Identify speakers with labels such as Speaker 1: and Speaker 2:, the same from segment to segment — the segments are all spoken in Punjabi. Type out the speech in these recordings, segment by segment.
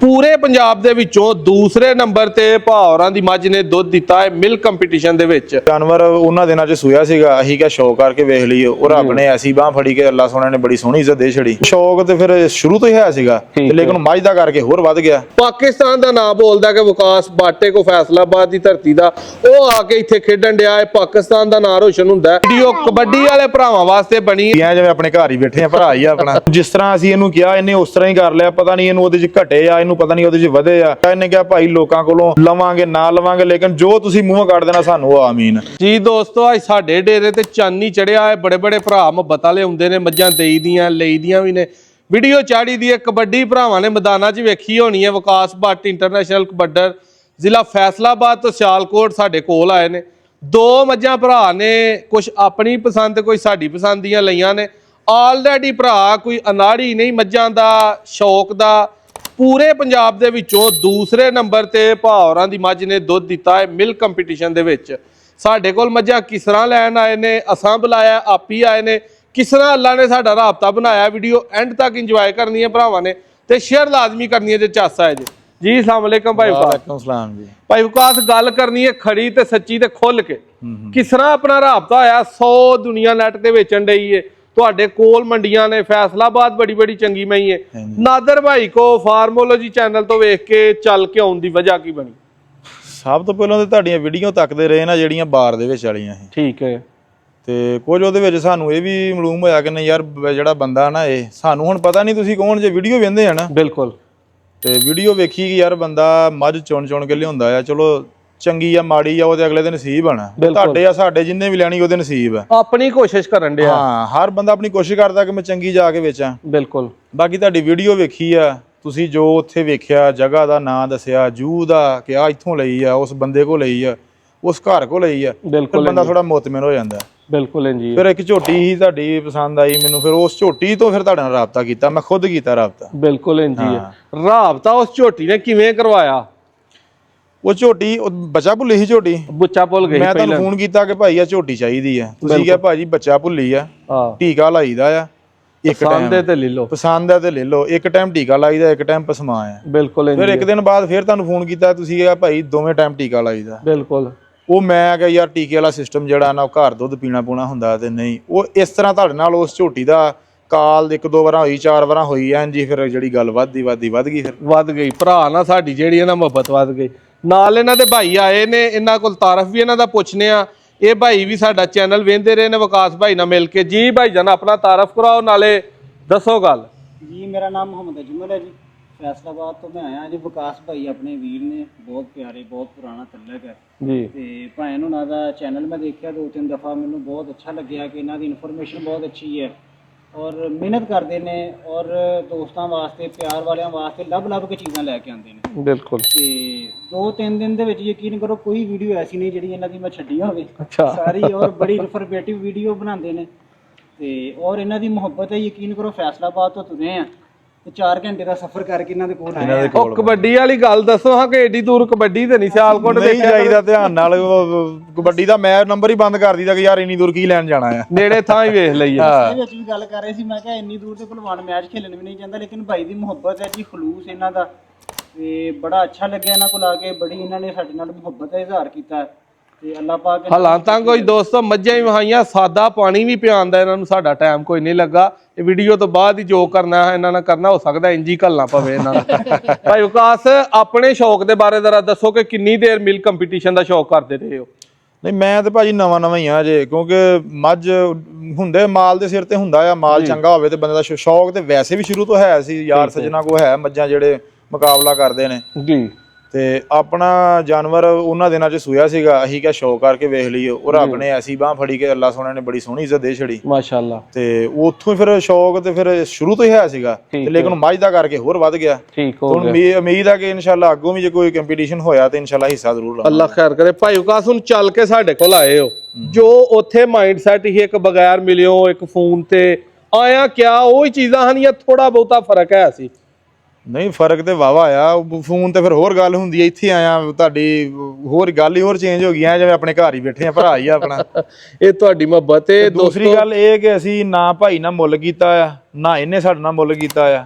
Speaker 1: ਪੂਰੇ ਪੰਜਾਬ ਦੇ ਵਿੱਚੋਂ ਦੂਸਰੇ ਨੰਬਰ ਤੇ ਭਾਵਰਾਂ ਦੀ ਮੱਝ ਨੇ ਦੁੱਧ ਦਿੱਤਾ ਹੈ ਮਿਲਕ ਕੰਪੀਟੀਸ਼ਨ ਦੇ ਵਿੱਚ।
Speaker 2: ਜਾਨਵਰ ਉਹਨਾਂ ਦਿਨਾਂ 'ਚ ਸੂਇਆ ਸੀਗਾ, ਅਸੀਂ ਕਿਹਾ ਸ਼ੌਕ ਕਰਕੇ ਵੇਖ ਲਈਏ। ਉਹ ਰੱਬ ਨੇ ਐਸੀ ਬਾਹ ਫੜੀ ਕੇ ਅੱਲਾ ਸੋਹਣੇ ਨੇ ਬੜੀ ਸੋਹਣੀ ਇੱਜ਼ਤ ਦੇ ਛੜੀ। ਸ਼ੌਕ ਤੇ ਫਿਰ ਸ਼ੁਰੂ ਤੋਂ ਹੀ ਹੈ ਸੀਗਾ, ਲੇਕਿਨ ਮੱਝ ਦਾ ਕਰਕੇ ਹੋਰ ਵੱਧ ਗਿਆ।
Speaker 1: ਪਾਕਿਸਤਾਨ ਦਾ ਨਾਮ ਬੋਲਦਾ ਕਿ ਵਿਕਾਸ ਬਾਟੇ ਕੋ ਫੈਸਲਾਬਾਦ ਦੀ ਧਰਤੀ ਦਾ, ਉਹ ਆ ਕੇ ਇੱਥੇ ਖੇਡਣ ਡਿਆ ਹੈ। ਪਾਕਿਸਤਾਨ ਦਾ ਨਾਂ ਰੋਸ਼ਨ ਹੁੰਦਾ ਹੈ। ਵੀਡੀਓ ਕਬੱਡੀ ਵਾਲੇ ਭਰਾਵਾਂ ਵਾਸਤੇ ਬਣੀ
Speaker 2: ਜਿਵੇਂ ਆਪਣੇ ਘਰ ਹੀ ਬੈਠੇ ਆ, ਭਰਾ ਹੀ ਆਪਣਾ। ਜਿਸ ਤਰ੍ਹਾਂ ਅਸੀਂ ਇਹਨੂੰ ਕਿਹਾ ਇਹਨੇ ਉਸ ਤਰ੍ਹਾਂ ਹੀ ਕਰ ਲਿਆ। ਪਤਾ ਨਹੀਂ ਇਹਨੂੰ ਉਹਦੇ 'ਚ ਘਟੇ ਆ, ਇਹਨੂੰ ਪਤਾ ਨਹੀਂ ਉਹਦੇ 'ਚ ਵਧੇ ਆ। ਇਹਨੇ ਕਿਹਾ ਭਾਈ ਲੋਕਾਂ ਕੋਲੋਂ ਲਵਾਂਗੇ ਨਾ ਲਵਾਂਗੇ, ਲੇਕਿਨ ਜੋ ਤੁਸੀਂ ਮੂੰਹ ਕੱਢ ਦੇਣਾ ਸਾਨੂੰ ਉਹ ਆਮੀਨ
Speaker 1: ਜੀ। ਦੋਸਤੋ ਅੱਜ ਸਾਡੇ ਡੇਰੇ ਤੇ ਚਾਨੀ ਚੜਿਆ ਹੈ। ਬੜੇ ਬੜੇ ਭਰਾ ਮੁਹੱਬਤਾਂ ਲਿਆਉਂਦੇ ਨੇ, ਮੱਝਾਂ ਦੇਈ ਦੀਆਂ ਲਈ ਦੀਆਂ ਵੀ ਨੇ। ਵੀਡੀਓ ਚਾੜੀ ਦੀ ਹੈ ਕਬੱਡੀ ਭਰਾਵਾਂ ਨੇ ਮੈਦਾਨਾਂ 'ਚ ਵੇਖੀ ਹੋਣੀ ਹੈ। ਵਿਕਾਸ ਭੱਟ ਇੰਟਰਨੈਸ਼ਨਲ ਕਬੱਡਰ ਜ਼ਿਲ੍ਹਾ ਫੈਸਲਾਬਾਦ ਤੋਂ ਸਿਆਲਕੋਟ ਸਾਡੇ ਕੋਲ ਆਏ ਨੇ। ਦੋ ਮੱਝਾਂ ਭਰਾ ਨੇ, ਕੁਝ ਆਪਣੀ ਪਸੰਦ ਕੋਈ ਸਾਡੀ ਪਸੰਦ ਦੀਆਂ ਲਈਆਂ ਨੇ। ਆਲਰੇਡੀ ਭਰਾ ਕੋਈ ਅਨਾੜੀ ਨਹੀਂ, ਮੱਝਾਂ ਦਾ ਸ਼ੌਕ ਦਾ ਪੂਰੇ ਪੰਜਾਬ ਦੇ ਵਿੱਚੋਂ ਦੂਸਰੇ ਨੰਬਰ ਤੇ ਭਾਵਰਾਂ ਦੀ ਮੱਝ ਨੇ ਦੁੱਧ ਦਿੱਤਾ ਹੈ ਮਿਲਕ ਕੰਪੀਟੀਸ਼ਨ ਦੇ ਵਿੱਚ। ਸਾਡੇ ਕੋਲ ਮੱਝਾਂ ਕਿਸ ਤਰ੍ਹਾਂ ਲੈਣ ਆਏ ਨੇ, ਅਸਾਂ ਬੁਲਾਇਆ, ਆਪੀ ਆਏ ਨੇ, ਕਿਸ ਤਰ੍ਹਾਂ ਅੱਲਾ ਨੇ ਸਾਡਾ ਰਾਬਤਾ ਬਣਾਇਆ। ਵੀਡੀਓ ਐਂਡ ਤੱਕ ਇੰਜੋਏ ਕਰਨੀ ਹੈ ਭਰਾਵਾਂ ਨੇ ਤੇ ਸ਼ੇਅਰ ਲਾਜ਼ਮੀ ਕਰਨੀ ਹੈ ਜੇ ਚਾਸਾ ਹੈ ਜੀ। ਅਸਲਾਮ ਵਾਲੇਕਮ ਭਾਈ ਵਿਕਾਸ।
Speaker 2: ਜੀ
Speaker 1: ਭਾਈ ਵਿਕਾਸ, ਗੱਲ ਕਰਨੀ ਹੈ ਖੜੀ ਤੇ ਸੱਚੀ ਤੇ ਖੁੱਲ ਕੇ। ਕਿਸ ਤਰ੍ਹਾਂ ਆਪਣਾ ਰਾਬਤਾ ਹੋਇਆ? 100 ਦੁਨੀਆ ਨੈਟ ਤੇ ਵੇਚਣ ਡਈ ਏ, ਤੁਹਾਡੇ ਕੋਲ ਮੰਡੀਆਂ ਨੇ। ਫੈਸਲਾਬਾਦ ਬੜੀ ਬੜੀ ਚੰਗੀ ਮਈ ਹੈ। ਨਾਦਰ ਭਾਈ ਕੋ ਫਾਰਮੋਲੋਜੀ ਚੈਨਲ ਤੋਂ ਵੇਖ ਕੇ ਚੱਲ ਕੇ ਆਉਣ ਦੀ ਵਜ੍ਹਾ ਕੀ ਬਣੀ?
Speaker 2: ਸਭ ਤੋਂ ਪਹਿਲਾਂ ਤਾਂ ਤੁਹਾਡੀਆਂ ਵੀਡੀਓ ਤੱਕਦੇ ਰਹੇ ਨਾ, ਜਿਹੜੀਆਂ ਬਾਰ ਦੇ ਵਿੱਚ ਵਾਲੀਆਂ ਸੀ।
Speaker 1: ਠੀਕ ਹੈ।
Speaker 2: ਤੇ ਕੁਝ ਉਹਦੇ ਵਿੱਚ ਸਾਨੂੰ ਇਹ ਵੀ ਮਾਲੂਮ ਹੋਇਆ ਕਿ ਨਹੀਂ ਯਾਰ, ਜਿਹੜਾ ਬੰਦਾ ਨਾ ਇਹ ਸਾਨੂੰ ਹੁਣ ਪਤਾ ਨਹੀਂ ਤੁਸੀਂ ਕੌਣ ਜੇ, ਵੀਡੀਓ ਵੇਖਦੇ ਆ ਨਾ।
Speaker 1: ਬਿਲਕੁਲ।
Speaker 2: ਤੇ ਵੀਡੀਓ ਵੇਖੀ ਕਿ ਯਾਰ ਬੰਦਾ ਮੱਝ ਚੁਣ ਕੇ ਲਿਆਉਂਦਾ ਆ। ਚਲੋ ਚੰਗੀ ਆ ਮਾੜੀ ਆ ਉਹਦੇ ਅਗਲੇ ਦੇ ਨਸੀਬ ਆਣਾ। ਤੁਹਾਡੇ ਆ ਸਾਡੇ ਜਿੰਨੇ ਵੀ ਲੈਣੀ ਉਹਦੇ ਨਸੀਬ ਆ।
Speaker 1: ਆਪਣੀ ਕੋਸ਼ਿਸ਼ ਕਰਨ ਡਿਆ।
Speaker 2: ਹਾਂ, ਹਰ ਬੰਦਾ ਆਪਣੀ ਕੋਸ਼ਿਸ਼ ਕਰਦਾ ਕਿ ਮੈਂ ਚੰਗੀ ਜਾ ਕੇ ਵੇਚਾਂ।
Speaker 1: ਬਿਲਕੁਲ।
Speaker 2: ਬਾਕੀ ਤੁਹਾਡੀ ਵੀਡੀਓ ਵੇਖੀ ਆ, ਤੁਸੀਂ ਜੋ ਉੱਥੇ ਵੇਖਿਆ, ਜਗ੍ਹਾ ਦਾ ਨਾਂ ਦੱਸਿਆ, ਜੂ ਦਾ ਕਿ ਆ ਇੱਥੋਂ ਲਈ ਆ, ਉਸ ਬੰਦੇ ਕੋਲ ਲਈ ਆ, ਉਸ ਘਰ ਕੋਲ ਲਈ ਆ, ਫਿਰ ਬੰਦਾ ਥੋੜਾ ਮੁਤਮਿਨ ਹੋ ਜਾਂਦਾ।
Speaker 1: ਬਿਲਕੁਲ ਜੀ।
Speaker 2: ਫਿਰ ਇੱਕ ਝੋਟੀ ਹੀ ਤੁਹਾਡੀ ਪਸੰਦ ਆਈ ਮੈਨੂੰ, ਫਿਰ ਉਸ ਝੋਟੀ ਤੋਂ ਫਿਰ ਤੁਹਾਡੇ ਨਾਲ ਰਾਬਤਾ ਕੀਤਾ। ਮੈਂ ਖੁਦ ਕੀਤਾ ਰਾਬਤਾ।
Speaker 1: ਬਿਲਕੁਲ ਜੀ। ਰਾਬਤਾ ਉਸ ਝੋਟੀ ਨੇ ਕਿਵੇਂ ਕਰਵਾਇਆ?
Speaker 2: ਉਹ ਝੋਟੀ ਬੱਚਾ ਭੁੱਲੀ ਸੀ, ਝੋਟੀ
Speaker 1: ਬੱਚਾ ਭੁੱਲ ਗਈ।
Speaker 2: ਮੈਂ ਤੁਹਾਨੂੰ ਫੋਨ ਕੀਤਾ ਕਿ ਭਾਈ ਆ ਝੋਟੀ ਚਾਹੀਦੀ ਆ। ਤੁਸੀਂ ਕਿਹਾ ਭਾਜੀ ਬੱਚਾ ਭੁੱਲੀ ਆ, ਟੀਕਾ ਲਾਈਦਾ ਆ। ਇੱਕ
Speaker 1: ਪਸੰਦ ਹੈ ਤੇ ਲੈ ਲਓ,
Speaker 2: ਪਸੰਦ ਹੈ ਤੇ ਲੈ ਲਓ। ਇੱਕ ਟਾਈਮ ਟੀਕਾ ਲਾਈਦਾ, ਇੱਕ ਟਾਈਮ ਪਸਮਾ ਆ।
Speaker 1: ਬਿਲਕੁਲ।
Speaker 2: ਫਿਰ ਇੱਕ ਦਿਨ ਬਾਅਦ ਫਿਰ ਤੁਹਾਨੂੰ ਫੋਨ ਕੀਤਾ, ਤੁਸੀਂ ਕਿਹਾ ਭਾਈ ਦੋਵੇਂ ਟਾਈਮ ਟੀਕਾ ਲਾਈਦਾ।
Speaker 1: ਬਿਲਕੁਲ।
Speaker 2: ਉਹ ਮੈਂ ਕਿਹਾ ਯਾਰ ਟੀਕੇ ਵਾਲਾ ਸਿਸਟਮ ਜਿਹੜਾ ਨਾ, ਉਹ ਘਰ ਦੁੱਧ ਪੀਣਾ ਪੂਣਾ ਹੁੰਦਾ ਤੇ ਨਹੀਂ। ਉਹ ਇਸ ਤਰ੍ਹਾਂ ਤੁਹਾਡੇ ਨਾਲ ਉਸ ਝੋਟੀ ਦਾ ਕਾਲ 1-2 ਵਾਰਾਂ ਹੋਈ, 4 ਵਾਰਾਂ ਹੋਈ ਐਂ ਜੀ। ਫਿਰ ਜਿਹੜੀ ਗੱਲ ਵੱਧ ਗਈ, ਫਿਰ ਵੱਧ
Speaker 1: ਗਈ। ਭਰਾ ਨਾਲ ਸਾਡੀ ਜਿਹੜੀ ਹੈ ਨਾ ਮੁਹੱਬਤ ਵੱਧ ਗਈ। ਨਾਲ ਇਹਨਾਂ ਦੇ ਭਾਈ ਆਏ ਨੇ, ਇਹਨਾਂ ਕੋਲ ਤਾਰਫ ਵੀ ਇਹਨਾਂ ਦਾ ਪੁੱਛਨੇ ਆ। ਇਹ ਭਾਈ ਵੀ ਸਾਡਾ ਚੈਨਲ ਵੇਖਦੇ ਰਹੇ ਨੇ ਵਿਕਾਸ ਭਾਈ ਨਾਲ ਮਿਲ ਕੇ। ਜੀ ਭਾਈ ਜਾਨ ਆਪਣਾ ਤਾਰਫ ਕਰਾਓ, ਨਾਲੇ ਦੱਸੋ ਗੱਲ।
Speaker 3: ਜੀ ਮੇਰਾ ਨਾਮ ਮੁਹੰਮਦ ਅਜਮਲ ਹੈ ਜੀ, ਫੈਸਲਾਬਾਦ ਤੋਂ ਮੈਂ ਆਇਆ ਜੀ। ਵਿਕਾਸ ਭਾਈ ਆਪਣੇ ਵੀਰ ਨੇ, ਬਹੁਤ ਪਿਆਰੇ, ਬਹੁਤ ਪੁਰਾਣਾ ਤਲਕ ਹੈ
Speaker 1: ਜੀ।
Speaker 3: ਤੇ ਭਾਈ ਉਹਨਾਂ ਦਾ ਚੈਨਲ ਮੈਂ ਦੇਖਿਆ 2-3 ਦਫਾ, ਮੈਨੂੰ ਬਹੁਤ ਅੱਛਾ ਲੱਗਿਆ ਕਿ ਇਹਨਾਂ ਦੀ ਇਨਫੋਰਮੇਸ਼ਨ ਬਹੁਤ ਅੱਛੀ ਹੈ ਔਰ ਮਿਹਨਤ ਕਰਦੇ ਨੇ ਔਰ ਦੋਸਤਾਂ ਵਾਸਤੇ, ਪਿਆਰ ਵਾਲਿਆਂ ਵਾਸਤੇ ਲੱਭ ਕੇ ਚੀਜ਼ਾਂ ਲੈ ਕੇ ਆਉਂਦੇ ਨੇ।
Speaker 1: ਬਿਲਕੁਲ।
Speaker 3: ਤੇ 2-3 ਦਿਨ ਦੇ ਵਿੱਚ ਯਕੀਨ ਕਰੋ ਕੋਈ ਵੀਡੀਓ ਐਸੀ ਨਹੀਂ ਜਿਹੜੀ ਇਹਨਾਂ ਦੀ ਮੈਂ ਛੱਡੀ ਹੋਵੇ।
Speaker 1: ਅੱਛਾ।
Speaker 3: ਸਾਰੀ ਔਰ ਬੜੀ ਇਨਫੋਰਮੇਟਿਵ ਵੀਡੀਓ ਬਣਾਉਂਦੇ ਨੇ ਤੇ ਔਰ ਇਹਨਾਂ ਦੀ ਮੁਹੱਬਤ ਹੈ। ਯਕੀਨ ਕਰੋ ਫੈਸਲਾਬਾਦ ਤੋਂ ਤੁਰੇ ਆ ਤੇ 4 ਘੰਟੇ ਦਾ ਸਫ਼ਰ ਕਰਕੇ ਇਹਨਾਂ ਦੇ ਕੋਲ ਆਏ।
Speaker 1: ਉਹ ਕਬੱਡੀ ਵਾਲੀ ਗੱਲ ਦੱਸੋ ਹਾਂ ਕਿ ਏਡੀ ਦੂਰ ਕਬੱਡੀ ਤੇ ਨਹੀਂ ਸਿਆਲਕੋਟ
Speaker 2: ਨਹੀਂ ਜਾਈਦਾ ਧਿਆਨ ਨਾਲ। ਕਬੱਡੀ ਦਾ ਮੈਂ ਨੰਬਰ ਹੀ ਬੰਦ ਕਰ ਦਿੱਤਾ ਕਿ ਯਾਰ ਇੰਨੀ ਦੂਰ ਕੀ ਲੈਣ ਜਾਣਾ ਆ,
Speaker 1: ਨੇੜੇ ਥਾਂ ਹੀ ਵੇਖ ਲਈਏ।
Speaker 3: ਇਹਦੇ ਵਿੱਚ ਵੀ ਗੱਲ ਕਰ ਰਹੇ ਸੀ, ਮੈਂ ਕਿਹਾ ਇੰਨੀ ਦੂਰ ਤੇ ਭਲਵਾਨ ਮੈਚ ਖੇਲਣ ਵੀ ਨਹੀਂ ਜਾਂਦਾ, ਲੇਕਿਨ ਭਾਈ ਦੀ ਮੁਹੱਬਤ ਹੈ ਜੀ, ਖਲੂਸ ਇਹਨਾਂ ਦਾ। ਤੇ ਬੜਾ ਅੱਛਾ ਲੱਗਿਆ ਇਹਨਾਂ ਕੋਲ ਆ ਕੇ, ਬੜੀ ਇਹਨਾਂ ਨੇ ਸਾਡੇ ਨਾਲ ਮੁਹੱਬਤ ਦਾ ਇਜ਼ਹਾਰ ਕੀਤਾ ਤੇ ਅੱਲਾਹ ਪਾਕ।
Speaker 1: ਹਾਲਾਂਤਾਂ ਕੋਈ ਦੋਸਤੋ ਮੱਝਾਂ ਹੀ ਵਹਾਈਆਂ, ਸਾਦਾ ਪਾਣੀ ਵੀ ਪਿਆਉਂਦਾ ਇਹਨਾਂ ਨੂੰ। ਸਾਡਾ ਟਾਈਮ ਕੋਈ ਨਹੀਂ ਲੱਗਾ। ਇਹ ਵੀਡੀਓ ਤੋਂ ਬਾਅਦ ਹੀ ਜੋ ਕਰਨਾ ਹੈ ਇਹਨਾਂ ਨਾਲ ਕਰਨਾ, ਹੋ ਸਕਦਾ ਇੰਜੀ ਘੱਲਣਾ ਪਵੇ ਇਹਨਾਂ ਨੂੰ। ਭਾਈ ਵਿਕਾਸ, ਆਪਣੇ ਸ਼ੌਕ ਦੇ ਬਾਰੇ ਜ਼ਰਾ ਦੱਸੋ ਕਿ ਕਿੰਨੀ ਦੇਰ ਮਿਲਕ ਕੰਪੀਟੀਸ਼ਨ ਦਾ ਸ਼ੌਕ ਕਰਦੇ ਰਹੇ ਹੋ?
Speaker 2: ਨਹੀਂ ਮੈਂ ਤੇ ਭਾਜੀ ਨਵਾਂ ਹੀ ਆ ਜੇ, ਕਿਉਂਕਿ ਮੱਝ ਹੁੰਦੇ ਮਾਲ ਦੇ ਸਿਰ ਤੇ ਹੁੰਦਾ ਆ। ਮਾਲ ਚੰਗਾ ਹੋਵੇ ਤੇ ਬੰਦੇ ਦਾ ਸ਼ੌਕ ਤੇ ਵੈਸੇ ਵੀ ਸ਼ੁਰੂ ਤੋਂ ਹੈ ਸੀ। ਯਾਰ ਸੱਜਣਾ ਕੋ ਹੈ ਮੱਝਾਂ ਜਿਹੜੇ ਮੁਕਾਬਲਾ ਕਰਦੇ ਨੇ
Speaker 1: ਜੀ।
Speaker 2: ਤੇ ਆਪਣਾ ਜਾਨਵਰ ਉਹਨਾਂ ਦਿਨਾਂ 'ਚ ਸੂਇਆ ਸੀਗਾ, ਅਸੀਂ ਕਿਹਾ ਸ਼ੌਕ ਕਰਕੇ ਵੇਖ ਲਈਏ। ਉਹ ਰੱਬ ਨੇ ਐਸੀ ਬਾਹ ਫੜੀ ਕੇ ਅੱਲਾ ਸੋਹਣੇ ਨੇ ਬੜੀ ਸੋਹਣੀ ਇੱਜ਼ਤ ਦੇ ਛੜੀ।
Speaker 1: ਮਾਸ਼ਾਅੱਲਾ।
Speaker 2: ਤੇ ਉੱਥੋਂ ਹੀ ਫਿਰ ਸ਼ੌਕ ਤੇ ਫਿਰ ਸ਼ੁਰੂ ਤੋਂ ਹੀ ਹੈ ਸੀਗਾ, ਲੇਕਿਨ ਮੱਝ ਦਾ ਕਰਕੇ ਹੋਰ ਵੱਧ ਗਿਆ। ਹੁਣ ਉਮੀਦ ਆ ਕਿ ਇਨਸ਼ਾਅੱਲਾ ਅੱਗੋਂ ਵੀ ਜੇ ਕੋਈ ਕੰਪੀਟੀਸ਼ਨ ਹੋਇਆ ਤੇ ਇਨਸ਼ਾਅੱਲਾ ਹਿੱਸਾ ਜ਼ਰੂਰ ਲਾਂਗੇ।
Speaker 1: ਅੱਲਾ ਖੈਰ ਕਰੇ। ਭਾਈ ਵਿਕਾਸ, ਹੁਣ ਚੱਲ ਕੇ ਸਾਡੇ ਕੋਲ ਆਏ ਹੋ, ਜੋ ਉੱਥੇ ਮਾਈਂਡ ਸੈਟ ਹੀ ਇੱਕ ਬਗੈਰ ਮਿਲਿਓ, ਇੱਕ ਫੋਨ ਤੇ ਆਇਆ, ਕਿਆ ਉਹੀ ਚੀਜ਼ਾਂ ਹਨ ਜਾਂ ਥੋੜਾ ਬਹੁਤਾ ਫਰਕ ਹੈ ਸੀ?
Speaker 2: ਨਹੀਂ ਫਰਕ ਤੇ ਵਾਵਾ ਆ। ਫੋਨ ਤੇ ਫਿਰ ਹੋਰ ਗੱਲ ਹੁੰਦੀ ਹੈ, ਇੱਥੇ ਆਇਆ ਤੁਹਾਡੀ ਹੋਰ ਗੱਲ ਹੀ ਹੋਰ ਚੇਂਜ ਹੋ ਗਈ, ਜਿਵੇਂ ਆਪਣੇ ਘਰ ਹੀ ਬੈਠੇ ਆ, ਭਰਾ ਹੀ ਆਪਣਾ।
Speaker 1: ਇਹ ਤੁਹਾਡੀ ਮੁਹੱਬਤ ਹੈ।
Speaker 2: ਦੂਸਰੀ ਗੱਲ ਇਹ ਕਿ ਅਸੀਂ ਨਾ ਭਾਈ ਨਾਲ ਮੁੱਲ ਕੀਤਾ ਆ, ਨਾ ਇਹਨੇ ਸਾਡੇ ਨਾਲ ਮੁੱਲ ਕੀਤਾ ਆ।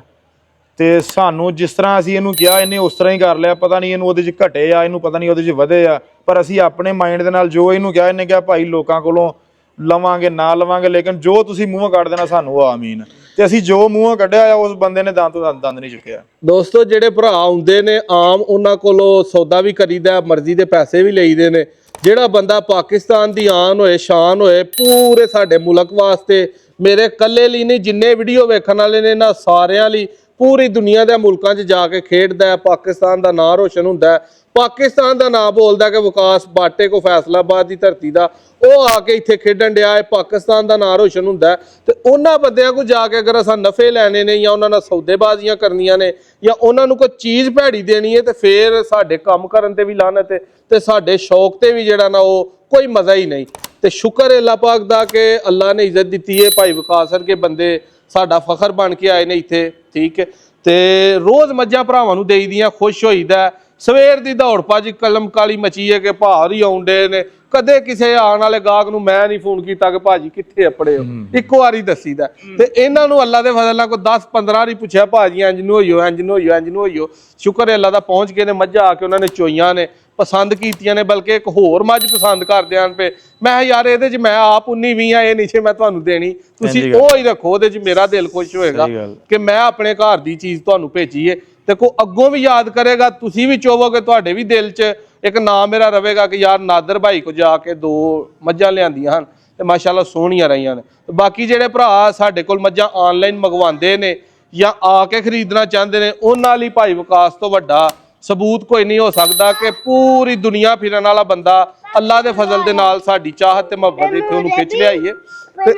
Speaker 2: ਤੇ ਸਾਨੂੰ ਜਿਸ ਤਰ੍ਹਾਂ ਅਸੀਂ ਇਹਨੂੰ ਕਿਹਾ ਇਹਨੇ ਉਸ ਤਰ੍ਹਾਂ ਹੀ ਕਰ ਲਿਆ। ਪਤਾ ਨਹੀਂ ਇਹਨੂੰ ਉਹਦੇ 'ਚ ਘਟੇ ਆ, ਇਹਨੂੰ ਪਤਾ ਨਹੀਂ ਉਹਦੇ 'ਚ ਵਧੇ ਆ, ਪਰ ਅਸੀਂ ਆਪਣੇ ਮਾਈਂਡ ਦੇ ਨਾਲ ਜੋ ਇਹਨੂੰ ਕਿਹਾ, ਇਹਨੇ ਕਿਹਾ ਭਾਈ ਲੋਕਾਂ ਕੋਲੋਂ ਲਵਾਂਗੇ ਨਾ ਲਵਾਂਗੇ, ਲੇਕਿਨ ਜੋ ਤੁਸੀਂ ਮੂੰਹੋਂ ਕੱਢ ਦੇਣਾ ਸਾਨੂੰ ਉਹ ਆਮੀਨ। ਤੇ ਅਸੀਂ ਜੋ ਮੂੰਹੋਂ ਕੱਢਿਆ ਆ ਉਸ ਬੰਦੇ ਨੇ ਦੰਦ ਤੋਂ ਦੰਦ ਨਹੀਂ ਚੁੱਕਿਆ।
Speaker 1: ਦੋਸਤੋ ਜਿਹੜੇ ਭਰਾ ਆਉਂਦੇ ਨੇ ਆਮ, ਉਹਨਾਂ ਕੋਲੋਂ ਸੌਦਾ ਵੀ ਕਰੀਦਾ, ਮਰਜ਼ੀ ਦੇ ਪੈਸੇ ਵੀ ਲਈਦੇ ਨੇ। ਜਿਹੜਾ ਬੰਦਾ ਪਾਕਿਸਤਾਨ ਦੀ ਆਨ ਹੋਏ, ਸ਼ਾਨ ਹੋਏ, ਪੂਰੇ ਸਾਡੇ ਮੁਲਕ ਵਾਸਤੇ, ਮੇਰੇ ਇਕੱਲੇ ਲਈ ਨਹੀਂ, ਜਿੰਨੇ ਵੀਡੀਓ ਵੇਖਣ ਵਾਲੇ ਨੇ ਇਹਨਾਂ ਸਾਰਿਆਂ ਲਈ, ਪੂਰੀ ਦੁਨੀਆ ਦੇ ਮੁਲਕਾਂ 'ਚ ਜਾ ਕੇ ਖੇਡਦਾ ਹੈ, ਪਾਕਿਸਤਾਨ ਦਾ ਨਾਂ ਰੋਸ਼ਨ ਹੁੰਦਾ ਹੈ, ਪਾਕਿਸਤਾਨ ਦਾ ਨਾਂ ਬੋਲਦਾ ਕਿ ਵਿਕਾਸ ਬਾਟੇ ਕੋ ਫੈਸਲਾਬਾਦ ਦੀ ਧਰਤੀ ਦਾ ਉਹ ਆ ਕੇ ਇੱਥੇ ਖੇਡਣ ਡਿਆ ਹੈ, ਪਾਕਿਸਤਾਨ ਦਾ ਨਾਂ ਰੋਸ਼ਨ ਹੁੰਦਾ। ਤੇ ਉਹਨਾਂ ਬੰਦਿਆਂ ਕੋ ਜਾ ਕੇ ਅਗਰ ਅਸਾਂ ਨਫੇ ਲੈਣੇ ਨੇ, ਜਾਂ ਉਹਨਾਂ ਨਾਲ ਸੌਦੇਬਾਜ਼ੀਆਂ ਕਰਨੀਆਂ ਨੇ, ਜਾਂ ਉਹਨਾਂ ਨੂੰ ਕੋਈ ਚੀਜ਼ ਭੈੜੀ ਦੇਣੀ ਹੈ, ਤੇ ਫਿਰ ਸਾਡੇ ਕੰਮ ਕਰਨ ਤੇ ਵੀ ਲਾਹਨਤ ਹੈ, ਤੇ ਸਾਡੇ ਸ਼ੌਕ ਤੇ ਵੀ ਜਿਹੜਾ ਨਾ ਉਹ ਕੋਈ ਮਜ਼ਾ ਹੀ ਨਹੀਂ। ਤੇ ਸ਼ੁਕਰ ਹੈ ਅੱਲਾਹ ਪਾਕ ਦਾ ਕਿ ਅੱਲਾਹ ਨੇ ਇੱਜ਼ਤ ਦਿੱਤੀ ਹੈ, ਭਾਈ ਵਿਕਾਸ ਵਰਗੇ ਬੰਦੇ ਸਾਡਾ ਫਖਰ ਬਣ ਕੇ ਆਏ ਨੇ ਇੱਥੇ, ਠੀਕ ਹੈ। ਤੇ ਰੋਜ਼ ਮੱਝਾਂ ਭਰਾਵਾਂ ਨੂੰ ਦੇਈਦੀਆਂ, ਖੁਸ਼ ਹੋਈਦਾ। ਸਵੇਰ ਦੀ ਦੌੜ ਭੱਜ ਕਲਮ ਕਾਲੀ ਮਚੀ ਹੈ ਕਿ ਭਾਰ ਹੀ ਆਉਂਦੇ ਨੇ। ਕਦੇ ਕਿਸੇ ਆਉਣ ਵਾਲੇ ਗਾਹਕ ਨੂੰ ਮੈਂ ਨਹੀਂ ਫੋਨ ਕੀਤਾ ਕਿ ਭਾਜੀ ਕਿੱਥੇ ਆਪਣੇ ਹੋ, ਇੱਕ ਵਾਰੀ ਦੱਸੀਦਾ। ਤੇ ਇਹਨਾਂ ਨੂੰ ਅੱਲਾ ਦੇ ਫਜ਼ਲ ਨਾਲ ਕੋਈ 10-15 ਵਾਰੀ ਪੁੱਛਿਆ, ਭਾਜੀ ਇੰਜ ਨੂੰ ਹੋਈਓ, ਇੰਜ ਨੂੰ ਹੋਈਓ, ਇੰਜ ਨੂੰ ਹੋਈਓ। ਸ਼ੁਕਰ ਹੈ ਅੱਲਾ ਦਾ, ਪਹੁੰਚ ਗਏ ਨੇ ਮੱਝਾਂ, ਆ ਕੇ ਉਹਨਾਂ ਨੇ ਚੋਈਆਂ ਨੇ, ਪਸੰਦ ਕੀਤੀਆਂ ਨੇ, ਬਲਕਿ ਇੱਕ ਹੋਰ ਮੱਝ ਪਸੰਦ ਕਰਦੇ ਹਨ ਪਏ। ਮੈਂ ਯਾਰ ਇਹਦੇ 'ਚ ਮੈਂ ਆਪ 19-20 ਆ, ਇਹ ਨੀਚੇ ਮੈਂ ਤੁਹਾਨੂੰ ਦੇਣੀ, ਤੁਸੀਂ ਉਹ ਹੀ ਰੱਖੋ, ਉਹਦੇ 'ਚ ਮੇਰਾ ਦਿਲ ਖੁਸ਼ ਹੋਏਗਾ ਕਿ ਮੈਂ ਆਪਣੇ ਘਰ ਦੀ ਚੀਜ਼ ਤੁਹਾਨੂੰ ਭੇਜੀ ਹੈ। ਤੇ ਕੋ ਅੱਗੋਂ ਵੀ ਯਾਦ ਕਰੇਗਾ, ਤੁਸੀਂ ਵੀ ਚਾਹੋਗੇ, ਤੁਹਾਡੇ ਵੀ ਦਿਲ 'ਚ ਇੱਕ ਨਾਮ ਮੇਰਾ ਰਵੇਗਾ ਕਿ ਯਾਰ ਨਾਦਰ ਭਾਈ ਕੋ ਜਾ ਕੇ 2 ਮੱਝਾਂ ਲਿਆਂਦੀਆਂ ਹਨ ਤੇ ਮਾਸ਼ਾਅੱਲਾ ਸੋਹਣੀਆਂ ਰਹੀਆਂ ਨੇ। ਤੇ ਬਾਕੀ ਜਿਹੜੇ ਭਰਾ ਸਾਡੇ ਕੋਲ ਮੱਝਾਂ ਆਨਲਾਈਨ ਮੰਗਵਾਉਂਦੇ ਨੇ ਜਾਂ ਆ ਕੇ ਖਰੀਦਣਾ ਚਾਹੁੰਦੇ ਨੇ, ਉਹਨਾਂ ਲਈ ਭਾਈ ਵਿਕਾਸ ਤੋਂ ਵੱਡਾ ਸਬੂਤ ਕੋਈ ਨਹੀਂ ਹੋ ਸਕਦਾ ਕਿ ਪੂਰੀ ਦੁਨੀਆ ਫਿਰਨ ਵਾਲਾ ਬੰਦਾ ਅੱਲਾ ਦੇ ਫਜ਼ਲ ਦੇ ਨਾਲ ਸਾਡੀ ਚਾਹਤ ਤੇ ਮੁਹੱਬਤ ਇੱਥੇ ਉਹਨੂੰ ਖਿੱਚ ਲਿਆਈਏ। ਤੇ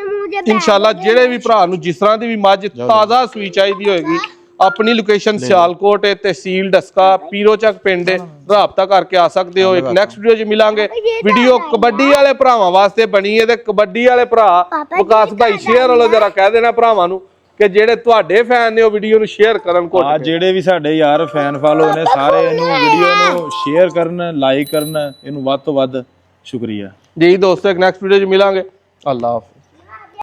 Speaker 1: ਇਨਸ਼ਾਅੱਲਾ ਜਿਹੜੇ ਵੀ ਭਰਾ ਨੂੰ ਜਿਸ ਤਰ੍ਹਾਂ ਦੀ ਵੀ ਮੱਝ ਤਾਜ਼ਾ ਸੂਈ ਚਾਹੀਦੀ ਹੋਏਗੀ, ਆਪਣੀ ਲੋਕੇਸ਼ਨ ਸਿਆਲਕੋਟ ਹੈ, ਤਹਿਸੀਲ ਡਸਕਾ, ਪੀਰੋ ਚੱਕ ਪਿੰਡ ਹੈ, ਰਾਬਤਾ ਕਰਕੇ ਆ ਸਕਦੇ ਹੋ। ਇੱਕ ਨੈਕਸਟ ਵੀਡੀਓ 'ਚ ਮਿਲਾਂਗੇ। ਵੀਡੀਓ ਕਬੱਡੀ ਵਾਲੇ ਭਰਾਵਾਂ ਵਾਸਤੇ ਬਣੀ ਹੈ, ਤੇ ਕਬੱਡੀ ਵਾਲੇ ਭਰਾ ਵਿਕਾਸ ਭਾਈ ਸ਼ੇਅਰ ਵਾਲੋ ਜਰਾ ਕਹਿ ਦੇਣਾ ਭਰਾਵਾਂ ਨੂੰ ਕਿ ਜਿਹੜੇ ਤੁਹਾਡੇ ਫੈਨ ਨੇ ਉਹ ਵੀਡੀਓ ਨੂੰ ਸ਼ੇਅਰ ਕਰਨ।
Speaker 2: ਆ ਜਿਹੜੇ ਵੀ ਸਾਡੇ ਯਾਰ ਫੈਨ ਫਾਲੋ ਨੇ ਸਾਰੇ ਇਹਨੂੰ ਵੀਡੀਓ ਨੂੰ ਸ਼ੇਅਰ ਕਰਨ, ਲਾਈਕ ਕਰਨ, ਇਹਨੂੰ ਵੱਧ ਤੋਂ ਵੱਧ ਸ਼ੁਕਰੀਆ
Speaker 1: ਜੀ ਦੋਸਤੋ। ਇੱਕ ਨੈਕਸਟ ਵੀਡੀਓ 'ਚ ਮਿਲਾਂਗੇ। ਅੱਲਾਹ ਹਾਫਿਜ਼।